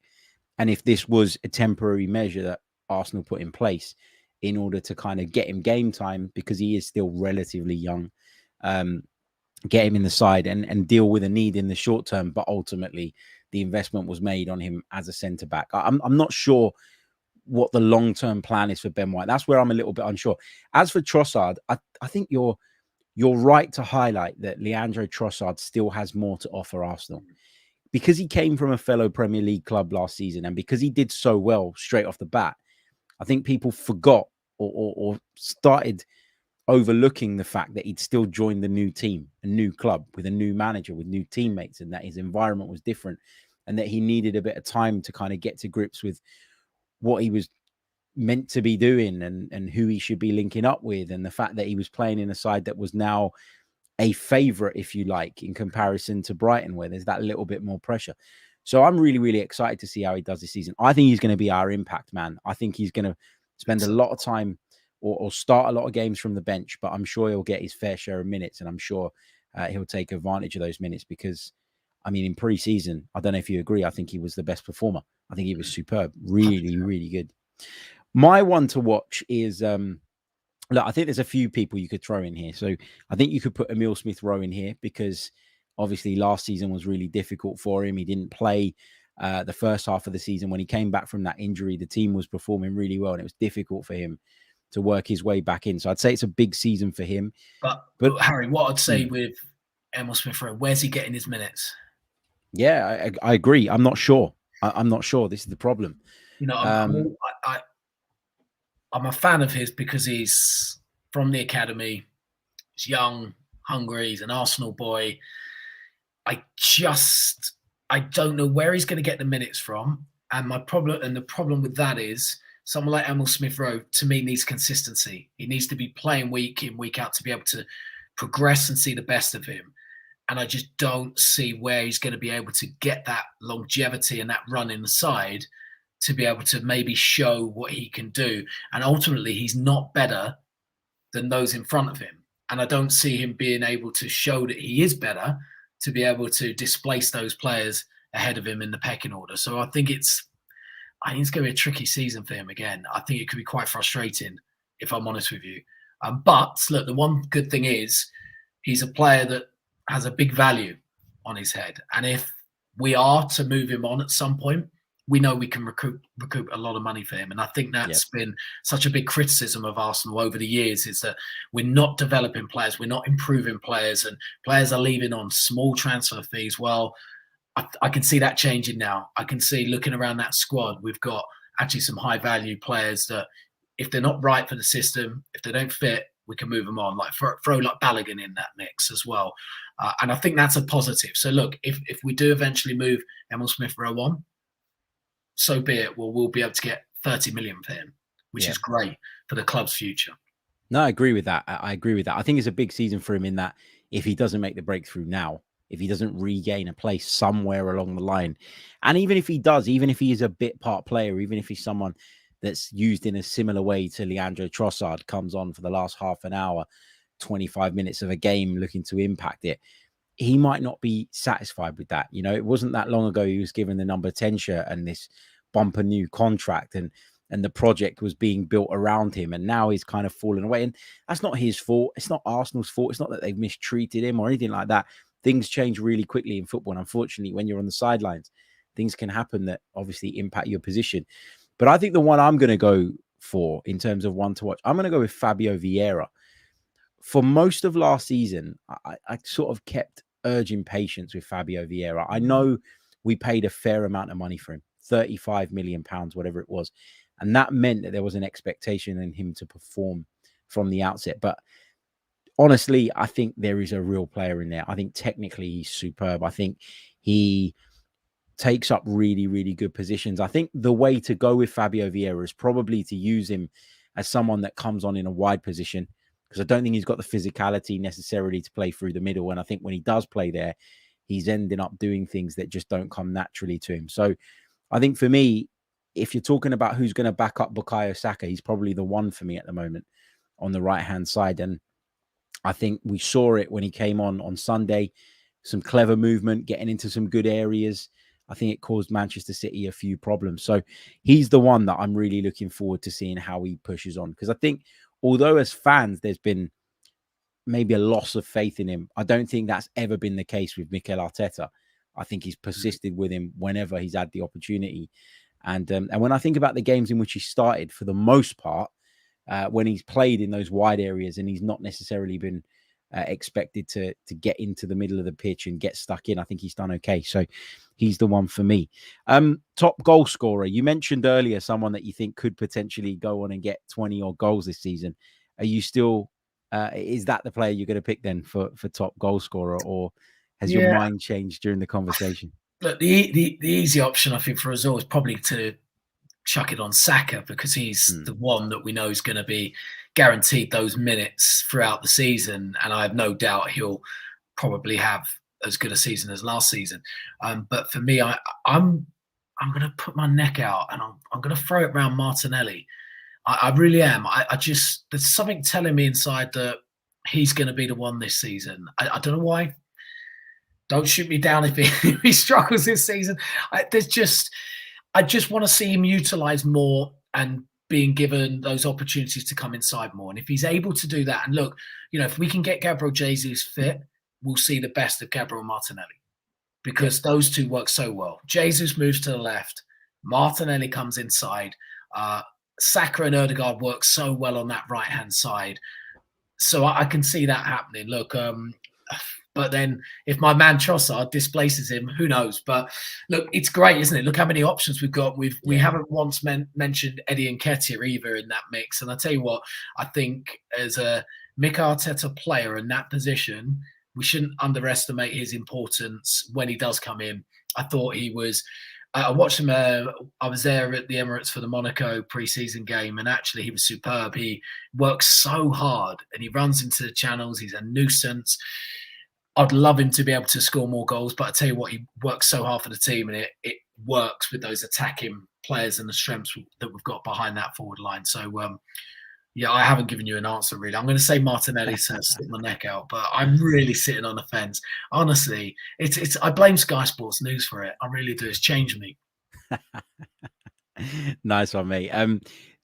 And if this was a temporary measure that Arsenal put in place in order to kind of get him game time, because he is still relatively young, get him in the side and deal with a need in the short term, but ultimately the investment was made on him as a centre back. I'm not sure what the long-term plan is for Ben White. That's where I'm a little bit unsure. As for Trossard, I think you're right to highlight that Leandro Trossard still has more to offer Arsenal, because he came from a fellow Premier League club last season, and because he did so well straight off the bat. I think people forgot or started overlooking the fact that he'd still joined the new team, a new club with a new manager, with new teammates, and that his environment was different, and that he needed a bit of time to kind of get to grips with what he was meant to be doing and who he should be linking up with, and the fact that he was playing in a side that was now a favourite, if you like, in comparison to Brighton, where there's that little bit more pressure. So I'm really, really excited to see how he does this season. I think he's going to be our impact man. I think he's going to spend a lot of time or start a lot of games from the bench, but I'm sure he'll get his fair share of minutes, and I'm sure he'll take advantage of those minutes because, I mean, in pre-season, I don't know if you agree, I think he was the best performer. I think he was superb. Really, really good. My one to watch is, look, I think there's a few people you could throw in here. So I think you could put Emile Smith-Rowe in here because obviously last season was really difficult for him. He didn't play the first half of the season. When he came back from that injury, the team was performing really well and it was difficult for him to work his way back in. So I'd say it's a big season for him. But Harry, what I'd say with Emile Smith-Rowe, where's he getting his minutes? Yeah, I agree. I'm not sure. I'm not sure. This is the problem. I'm a fan of his because he's from the academy. He's young, hungry. He's an Arsenal boy. I don't know where he's going to get the minutes from. And the problem with that is someone like Emile Smith-Rowe, to me, needs consistency. He needs to be playing week in, week out to be able to progress and see the best of him. And I just don't see where he's going to be able to get that longevity and that run in the side to be able to maybe show what he can do. And ultimately, he's not better than those in front of him. And I don't see him being able to show that he is better to be able to displace those players ahead of him in the pecking order. So I think it's going to be a tricky season for him again. I think it could be quite frustrating, if I'm honest with you. But look, the one good thing is he's a player that has a big value on his head. And if we are to move him on at some point, we know we can recoup a lot of money for him. And I think that's been such a big criticism of Arsenal over the years, is that we're not developing players, we're not improving players, and players are leaving on small transfer fees. Well, I can see that changing now. I can see, looking around that squad, we've got actually some high value players that if they're not right for the system, if they don't fit, we can move them on. Like throw like Balogun in that mix as well. And I think that's a positive. So look, if we do eventually move Emil Smith-Rowe on, so be it. We'll be able to get 30 million for him, which is great for the club's future. No, I agree with that. I agree with that. I think it's a big season for him in that if he doesn't make the breakthrough now, if he doesn't regain a place somewhere along the line, and even if he does, even if he is a bit part player, even if he's someone that's used in a similar way to Leandro Trossard, comes on for the last half an hour, 25 minutes of a game looking to impact it, he might not be satisfied with that. You know, it wasn't that long ago he was given the number 10 shirt and this bumper new contract, and the project was being built around him, and now he's kind of fallen away. And that's not his fault. It's not Arsenal's fault. It's not that they've mistreated him or anything like that. Things change really quickly in football. And unfortunately, when you're on the sidelines, things can happen that obviously impact your position. But I think the one I'm going to go for in terms of one to watch, I'm going to go with Fabio Vieira. For most of last season, I sort of kept urging patience with Fabio Vieira. I know we paid a fair amount of money for him, £35 million, whatever it was. And that meant that there was an expectation in him to perform from the outset. But honestly, I think there is a real player in there. I think technically he's superb. I think he takes up really, really good positions. I think the way to go with Fabio Vieira is probably to use him as someone that comes on in a wide position, because I don't think he's got the physicality necessarily to play through the middle. And I think when he does play there, he's ending up doing things that just don't come naturally to him. So I think for me, if you're talking about who's going to back up Bukayo Saka, he's probably the one for me at the moment on the right-hand side. And I think we saw it when he came on Sunday, some clever movement, getting into some good areas. I think it caused Manchester City a few problems. So he's the one that I'm really looking forward to seeing how he pushes on. Because I think although as fans, there's been maybe a loss of faith in him, I don't think that's ever been the case with Mikel Arteta. I think he's persisted with him whenever he's had the opportunity. And when I think about the games in which he started, for the most part, when he's played in those wide areas and he's not necessarily been expected to get into the middle of the pitch and get stuck in, I think he's done okay. So he's the one for me. Top goal scorer. You mentioned earlier someone that you think could potentially go on and get 20 odd goals this season. Are you still, is that the player you're going to pick then for top goal scorer, or has your mind changed during the conversation? Look, the easy option, I think, for us all is probably to chuck it on Saka, because he's the one that we know is going to be guaranteed those minutes throughout the season. And I have no doubt he'll probably have as good a season as last season. But for me, I'm going to put my neck out and I'm going to throw it around Martinelli. I really am. I just, there's something telling me inside that he's going to be the one this season. I don't know why. Don't shoot me down if he struggles this season. I just want to see him utilised more and being given those opportunities to come inside more. And if he's able to do that, and look, you know, if we can get Gabriel Jesus fit, we'll see the best of Gabriel Martinelli, because those two work so well. Jesus moves to the left, Martinelli comes inside. Saka and Ødegaard work so well on that right-hand side. So I can see that happening. Look, but then if my man Trossard displaces him, who knows? But look, it's great, isn't it? Look how many options we've got. We haven't once mentioned Eddie Nketiah either in that mix. And I tell you what, I think as a Mikel Arteta player in that position, we shouldn't underestimate his importance when he does come in. I thought he was. I watched him. I was there at the Emirates for the Monaco pre-season game, and actually he was superb. He works so hard, and he runs into the channels. He's a nuisance. I'd love him to be able to score more goals, but I tell you what, he works so hard for the team, and it works with those attacking players and the strengths that we've got behind that forward line. So, I haven't given you an answer, really. I'm going to say Martinelli to stick my neck out, but I'm really sitting on the fence. Honestly, I blame Sky Sports News for it. I really do. It's changed me. Nice one, mate.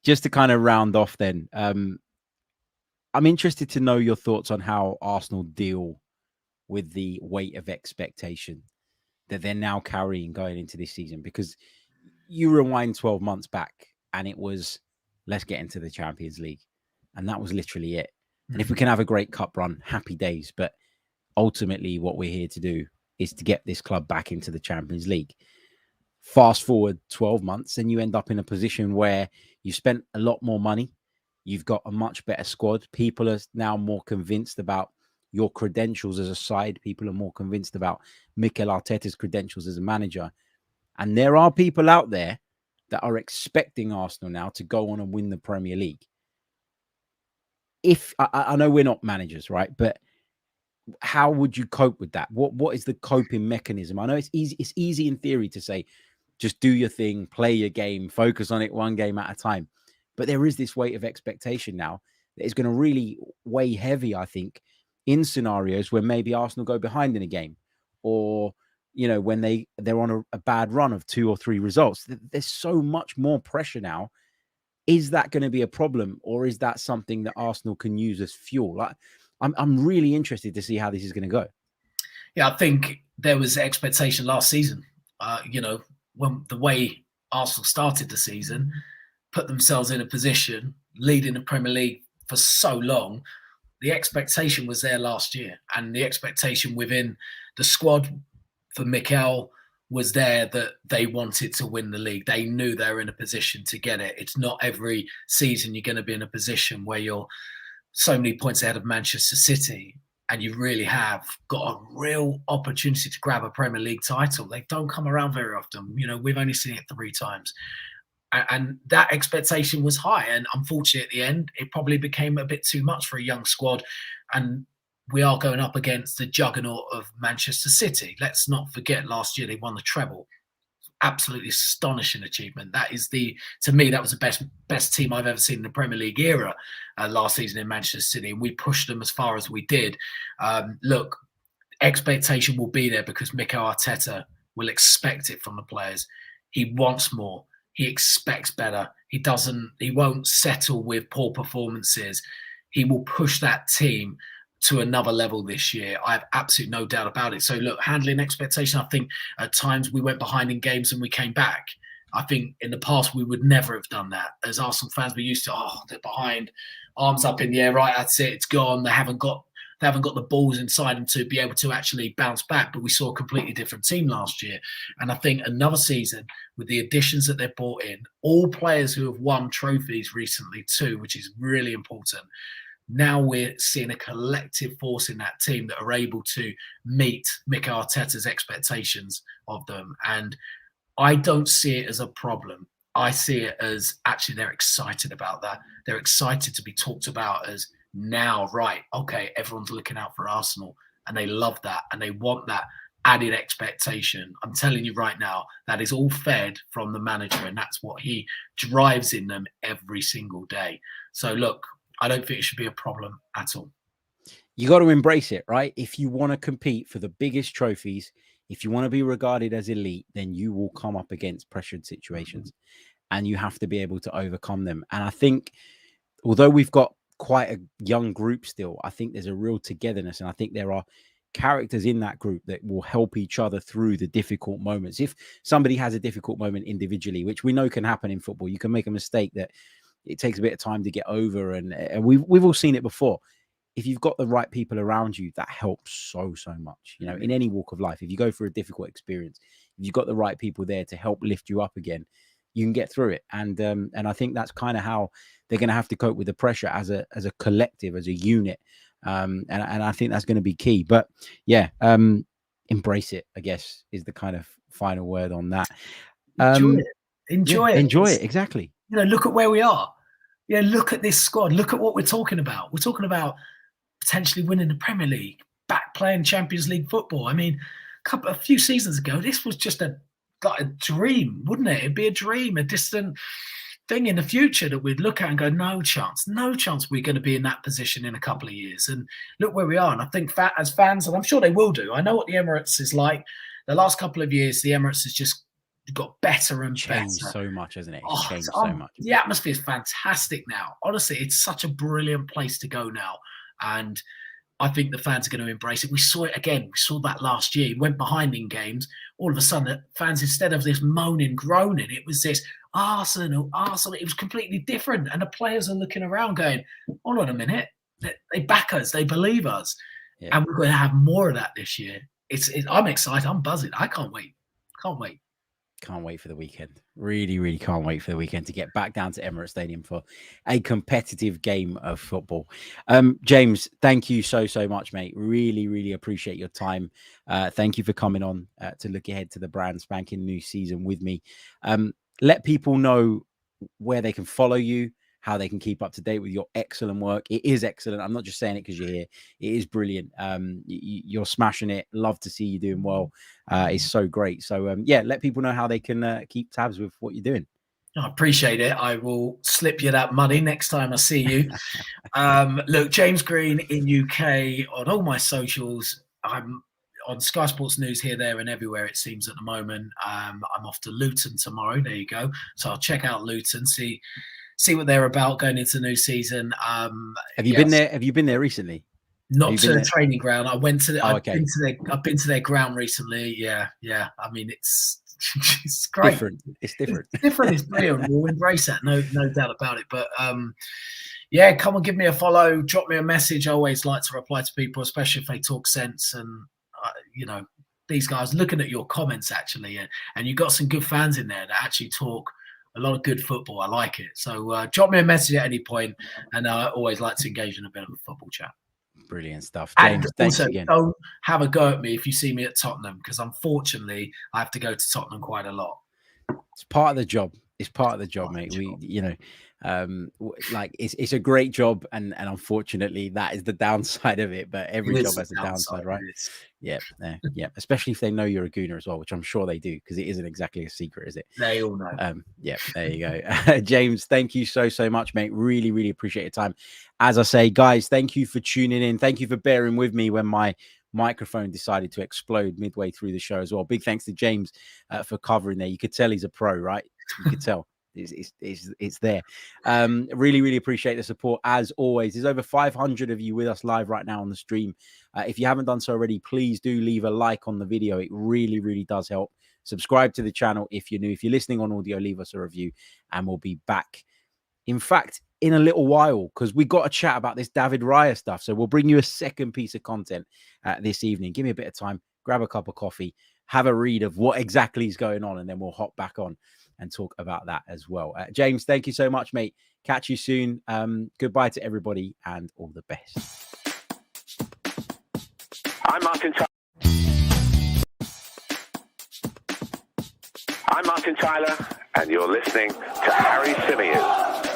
Just to kind of round off then, I'm interested to know your thoughts on how Arsenal deal with the weight of expectation that they're now carrying going into this season, because you rewind 12 months back and it was, let's get into the Champions League. And that was literally it. And if we can have a great cup run, happy days. But ultimately what we're here to do is to get this club back into the Champions League. Fast forward 12 months and you end up in a position where you spent a lot more money. You've got a much better squad. People are now more convinced about your credentials as a side. People are more convinced about Mikel Arteta's credentials as a manager. And there are people out there that are expecting Arsenal now to go on and win the Premier League. If I know we're not managers, right? But how would you cope with that? What is the coping mechanism? I know it's easy. It's easy in theory to say, just do your thing, play your game, focus on it one game at a time. But there is this weight of expectation now that is going to really weigh heavy, I think, in scenarios where maybe Arsenal go behind in a game, or when they're on a bad run of 2 or 3 results. There's so much more pressure now. Is that going to be a problem, or is that something that Arsenal can use as fuel? I'm really interested to see how this is going to go. Yeah, I think there was expectation last season. When the way Arsenal started the season, put themselves in a position, leading the Premier League for so long, the expectation was there last year. And the expectation within the squad for Mikel was there that they wanted to win the league. They knew they were in a position to get it. It's not every season you're going to be in a position where you're so many points ahead of Manchester City, and you really have got a real opportunity to grab a Premier League title. They don't come around very often. We've only seen it 3 times. And that expectation was high. And unfortunately, at the end, it probably became a bit too much for a young squad. And we are going up against the juggernaut of Manchester City. Let's not forget, last year they won the treble. Absolutely astonishing achievement. To me, that was the best team I've ever seen in the Premier League era last season in Manchester City, and we pushed them as far as we did. Look, expectation will be there because Mikel Arteta will expect it from the players. He wants more. He expects better. He won't settle with poor performances. He will push that team to another level this year. I have absolutely no doubt about it. So look, handling expectation, I think at times we went behind in games and we came back. I think in the past we would never have done that. As Arsenal fans, we used to, they're behind, arms up in the air, right, that's it, it's gone. They haven't got the balls inside them to be able to actually bounce back. But we saw a completely different team last year. And I think another season with the additions that they've brought in, all players who have won trophies recently too, which is really important. Now we're seeing a collective force in that team that are able to meet Mikel Arteta's expectations of them. And I don't see it as a problem. I see it as actually they're excited about that. They're excited to be talked about as now, right, okay, everyone's looking out for Arsenal, and they love that and they want that added expectation. I'm telling you right now, that is all fed from the manager, and that's what he drives in them every single day. So look, I don't think it should be a problem at all. You got to embrace it, right? If you want to compete for the biggest trophies, if you want to be regarded as elite, then you will come up against pressured situations, and you have to be able to overcome them. And I think, although we've got quite a young group still, I think there's a real togetherness, and I think there are characters in that group that will help each other through the difficult moments. If somebody has a difficult moment individually, which we know can happen in football, you can make a mistake that it takes a bit of time to get over, and we've all seen it before. If you've got the right people around you, that helps so much. In any walk of life, if you go through a difficult experience, if you've got the right people there to help lift you up again, you can get through it. And I think that's kind of how they're going to have to cope with the pressure as a collective, as a unit. And I think that's going to be key. But yeah, embrace it, I guess, is the kind of final word on that. Enjoy it. Enjoy it. Exactly. Look at where we are. Look at this squad. Look at what we're talking about. We're talking about potentially winning the Premier League, back playing Champions League football. I mean, a few seasons ago, this was just like a dream, wouldn't it? It'd be a dream, a distant thing in the future that we'd look at and go, no chance we're going to be in that position in a couple of years. And look where we are. And I think as fans, and I'm sure they will do, I know what the Emirates is like. The last couple of years, the Emirates has just got better and changed better. So much, hasn't it? It's changed so much. The atmosphere is fantastic now. Honestly, it's such a brilliant place to go now. And I think the fans are going to embrace it. We saw it again. We saw that last year. He went behind in games. All of a sudden, the fans, instead of this moaning, groaning, it was this Arsenal. It was completely different. And the players are looking around going, hold on a minute. They back us. They believe us. Yeah. And we're going to have more of that this year. I'm excited. I'm buzzing. I can't wait. Can't wait for the weekend. Really, really can't wait for the weekend to get back down to Emirates Stadium for a competitive game of football. James, thank you so much, mate. Really, really appreciate your time. Thank you for coming on to look ahead to the brand spanking new season with me. Let people know where they can follow you, how they can keep up to date with your excellent work. It is excellent. I'm not just saying it because you're here. It is brilliant. You're smashing it. Love to see you doing well. It's so great. So yeah, let people know how they can keep tabs with what you're doing. I appreciate it. I will slip you that money next time I see you. Look, James Green in UK on all my socials. I'm on Sky Sports News here, there, and everywhere, it seems, at the moment. I'm off to Luton tomorrow. There you go. So I'll check out Luton, see what they're about going into the new season. Have you been there? Have you been there recently? Not to the training ground. I went to the, I've been to their ground recently. Yeah. I mean, it's great. It's different. It's different. It's brilliant. We'll embrace that. No doubt about it. But yeah, come and give me a follow. Drop me a message. I always like to reply to people, especially if they talk sense. And these guys, looking at your comments actually, and you've got some good fans in there that actually talk a lot of good football. I like it. So drop me a message at any point, and I always like to engage in a bit of a football chat. Brilliant stuff, James. Thanks again. Don't have a go at me if you see me at Tottenham, because unfortunately I have to go to Tottenham quite a lot. It's part of the job. It's part of the job, mate. Like it's a great job, and unfortunately that is the downside of it. But every job has a downside, right? Yeah. Especially if they know you're a gooner as well, which I'm sure they do, because it isn't exactly a secret, is it? They all know. Yeah, there you go. James, thank you so much, mate. Really, really appreciate your time. As I say, guys, thank you for tuning in. Thank you for bearing with me when my microphone decided to explode midway through the show as well. Big thanks to James for covering there. You could tell he's a pro, right? You could tell. It's there. Really, really appreciate the support as always. There's over 500 of you with us live right now on the stream. If you haven't done so already, please do leave a like on the video. It really, really does help. Subscribe to the channel if you're new. If you're listening on audio, leave us a review, and we'll be back. In fact, in a little while, because we got to chat about this David Raya stuff. So we'll bring you a second piece of content this evening. Give me a bit of time, grab a cup of coffee, have a read of what exactly is going on, and then we'll hop back on and talk about that as well. James, thank you so much, mate. Catch you soon. Goodbye to everybody, and all the best. I'm Martin Tyler, and you're listening to Harry Symeou.